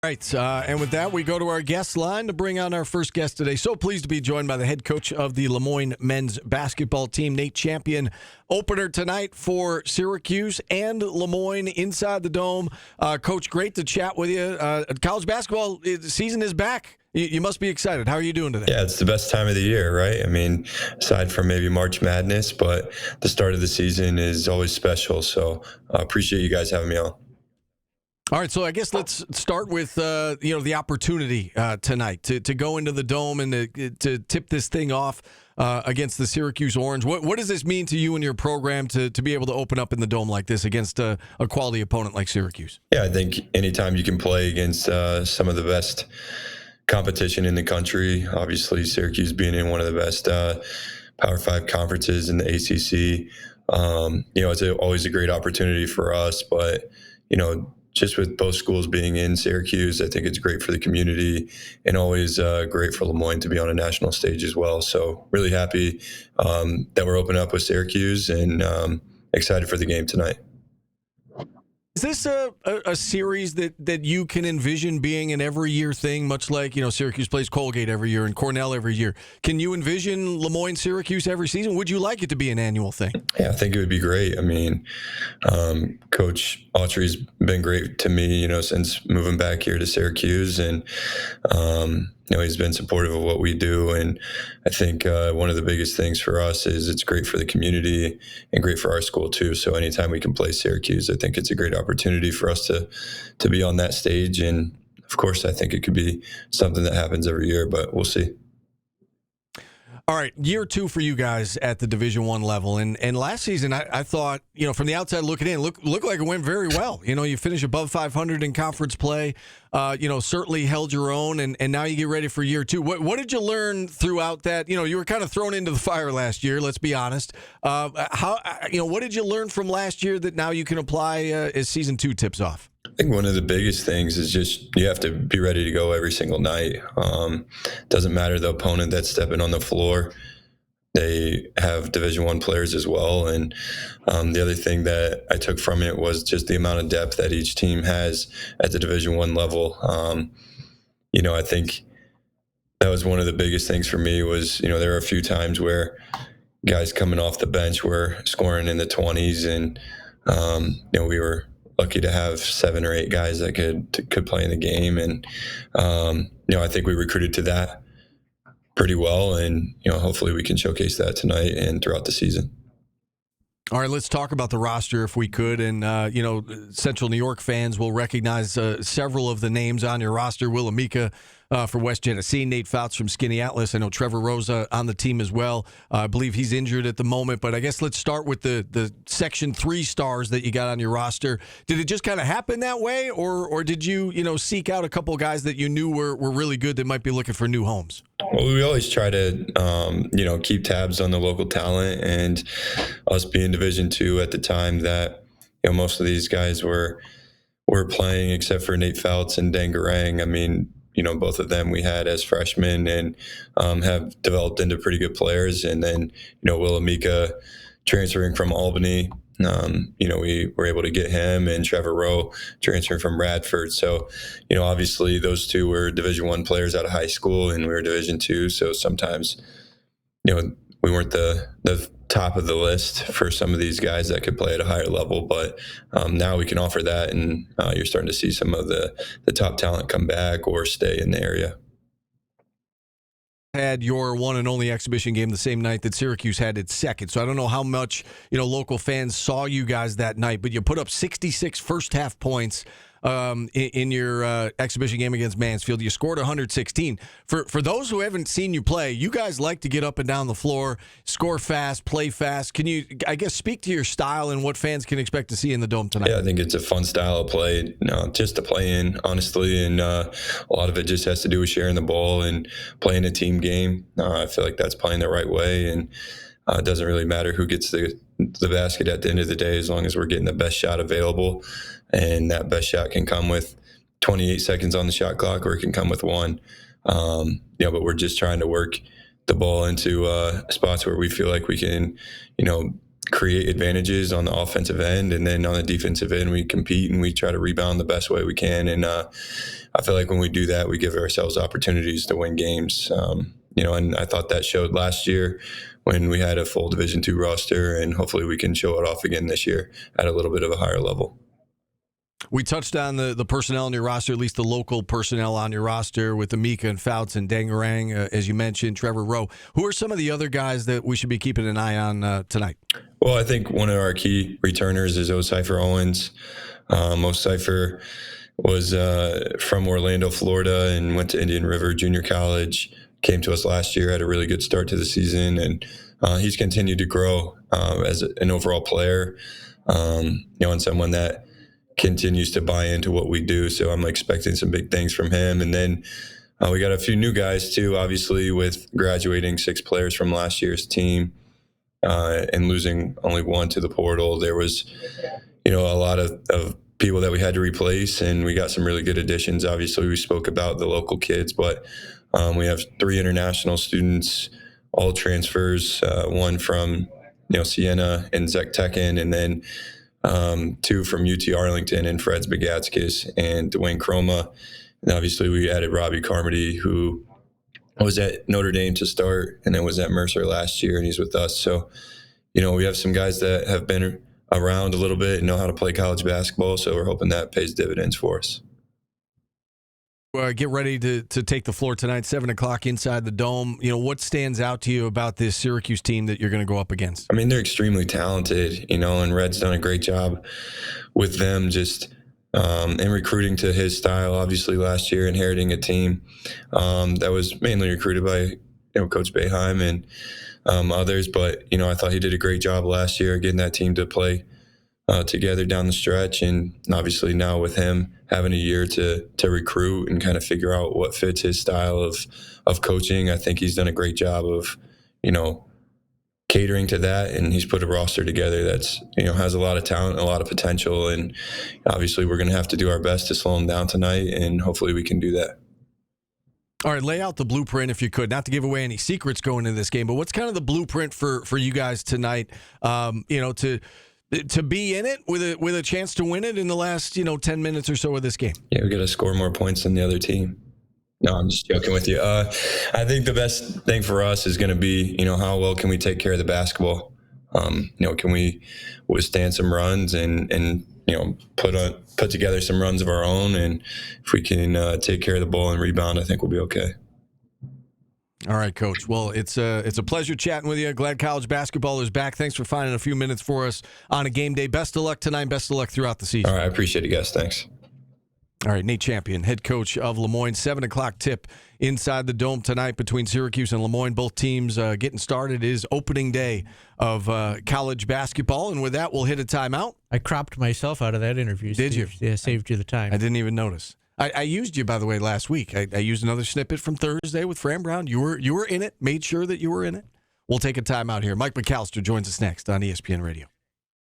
Right, and with that, we go to our guest line to bring on our first guest today. So pleased to be joined by the head coach of the Moyne men's basketball team, Nate Champion. Opener tonight for Syracuse and Moyne inside the Dome. Coach, great to chat with you. College basketball season is back. You must be excited. How are you doing today? Yeah, it's the best time of the year, right? I mean, aside from maybe March Madness, but the start of the season is always special. So I appreciate you guys having me on. All right, so I guess let's start with the opportunity tonight to go into the Dome and to tip this thing off against the Syracuse Orange. What does this mean to you and your program to be able to open up in the Dome like this against a quality opponent like Syracuse? Yeah, I think anytime you can play against some of the best competition in the country, obviously Syracuse being in one of the best Power 5 conferences in the ACC, it's always a great opportunity for us, but just with both schools being in Syracuse, I think it's great for the community and always great for Moyne to be on a national stage as well. So really happy that we're opening up with Syracuse and excited for the game tonight. Is this a series that you can envision being an every year thing, much like, Syracuse plays Colgate every year and Cornell every year? Can you envision Moyne Syracuse every season? Would you like it to be an annual thing? Yeah, I think it would be great. I mean, Coach Autry's been great to me, since moving back here to Syracuse, and he's been supportive of what we do. And I think one of the biggest things for us is it's great for the community and great for our school too. So anytime we can play Syracuse, I think it's a great opportunity for us to be on that stage. And of course, I think it could be something that happens every year, but we'll see. All right, year two for you guys at the Division I level, and last season I thought, from the outside looking in, looked like it went very well. You finished above 500 in conference play, certainly held your own, and now you get ready for year two. What did you learn throughout that? You were kind of thrown into the fire last year. Let's be honest. What did you learn from last year that now you can apply as season two tips off? I think one of the biggest things is just you have to be ready to go every single night. Doesn't matter the opponent that's stepping on the floor. They have Division I players as well. And the other thing that I took from it was just the amount of depth that each team has at the Division I level. I think that was one of the biggest things for me was, there were a few times where guys coming off the bench were scoring in the 20s, and, we were lucky to have 7 or 8 guys that could play in the game. And, I think we recruited to that pretty well. And, hopefully we can showcase that tonight and throughout the season. All right, let's talk about the roster if we could. And, Central New York fans will recognize several of the names on your roster. Will Amika for West Genesee, Nate Fouts from Skinny Atlas. I know Trevor Rosa on the team as well. I believe he's injured at the moment. But I guess let's start with the Section 3 stars that you got on your roster. Did it just kind of happen that way? Or did you, seek out a couple of guys that you knew were really good that might be looking for new homes? Well, we always try to, keep tabs on the local talent, and us being Division II at the time that, most of these guys were playing except for Nate Fouts and Dangarang. I mean, both of them we had as freshmen and have developed into pretty good players. And then, Will Amika transferring from Albany, we were able to get him, and Trevor Rowe transferring from Radford. So, obviously those two were Division I players out of high school, and we were Division II. So sometimes, we weren't the top of the list for some of these guys that could play at a higher level, but now we can offer that, and you're starting to see some of the top talent come back or stay in the area. Had your one and only exhibition game the same night that Syracuse had its second. So I don't know how much, local fans saw you guys that night, but you put up 66 first half points in your exhibition game against Mansfield. You scored 116. For those who haven't seen you play, you guys like to get up and down the floor, score fast, play fast. Can you, I guess, speak to your style and what fans can expect to see in the Dome tonight? Yeah, I think it's a fun style of play, just to play in, honestly. And a lot of it just has to do with sharing the ball and playing a team game. I feel like that's playing the right way. And it doesn't really matter who gets the basket at the end of the day, as long as we're getting the best shot available. And that best shot can come with 28 seconds on the shot clock, or it can come with 1. But we're just trying to work the ball into spots where we feel like we can, create advantages on the offensive end, and then on the defensive end, we compete and we try to rebound the best way we can. And I feel like when we do that, we give ourselves opportunities to win games. And I thought that showed last year when we had a full Division II roster, and hopefully we can show it off again this year at a little bit of a higher level. We touched on the personnel on your roster, at least the local personnel on your roster with Amika and Fouts and Dangarang, as you mentioned, Trevor Rowe. Who are some of the other guys that we should be keeping an eye on tonight? Well, I think one of our key returners is O'Cypher Owens. O'Cypher was from Orlando, Florida, and went to Indian River Junior College. Came to us last year, had a really good start to the season, and he's continued to grow as an overall player, and someone that continues to buy into what we do. So I'm expecting some big things from him. And then we got a few new guys too, obviously, with graduating 6 players from last year's team and losing only 1 to the portal. There was, a lot of people that we had to replace, and we got some really good additions. Obviously, we spoke about the local kids, but we have 3 international students, all transfers, one from, Siena and Zek Tekken, and then 2 from UT Arlington and Freds Bagatskis and Dwayne Chroma. And obviously we added Robbie Carmody, who was at Notre Dame to start and then was at Mercer last year, and he's with us. So, we have some guys that have been around a little bit and know how to play college basketball. So we're hoping that pays dividends for us. Get ready to take the floor tonight, 7 o'clock inside the Dome. What stands out to you about this Syracuse team that you're going to go up against? I mean, they're extremely talented, and Red's done a great job with them just in recruiting to his style. Obviously, last year, inheriting a team that was mainly recruited by Coach Boeheim and others. But, I thought he did a great job last year getting that team to play together down the stretch. And obviously now with him having a year to recruit and kind of figure out what fits his style of coaching, I think he's done a great job of, catering to that. And he's put a roster together that's, has a lot of talent, a lot of potential. And obviously we're going to have to do our best to slow him down tonight. And hopefully we can do that. All right, lay out the blueprint if you could, not to give away any secrets going into this game, but what's kind of the blueprint for you guys tonight, to be in it with a chance to win it in the last 10 minutes or so of this game? Yeah, we got to score more points than the other team. No, I'm just joking with you. I think the best thing for us is going to be, how well can we take care of the basketball? Can we withstand some runs and put together some runs of our own? And if we can take care of the ball and rebound, I think we'll be okay. All right, Coach. Well, it's a pleasure chatting with you. Glad college basketball is back. Thanks for finding a few minutes for us on a game day. Best of luck tonight. Best of luck throughout the season. All right, I appreciate it, guys. Thanks. All right, Nate Champion, head coach of Lemoyne. 7 o'clock tip inside the Dome tonight between Syracuse and Lemoyne. Both teams getting started. It is opening day of college basketball, and with that, we'll hit a timeout. I cropped myself out of that interview. Did you? Yeah, saved you the time. I didn't even notice. I used you, by the way, last week. I used another snippet from Thursday with Fran Brown. You were in it, made sure that you were in it. We'll take a timeout here. Mike McAllister joins us next on ESPN Radio.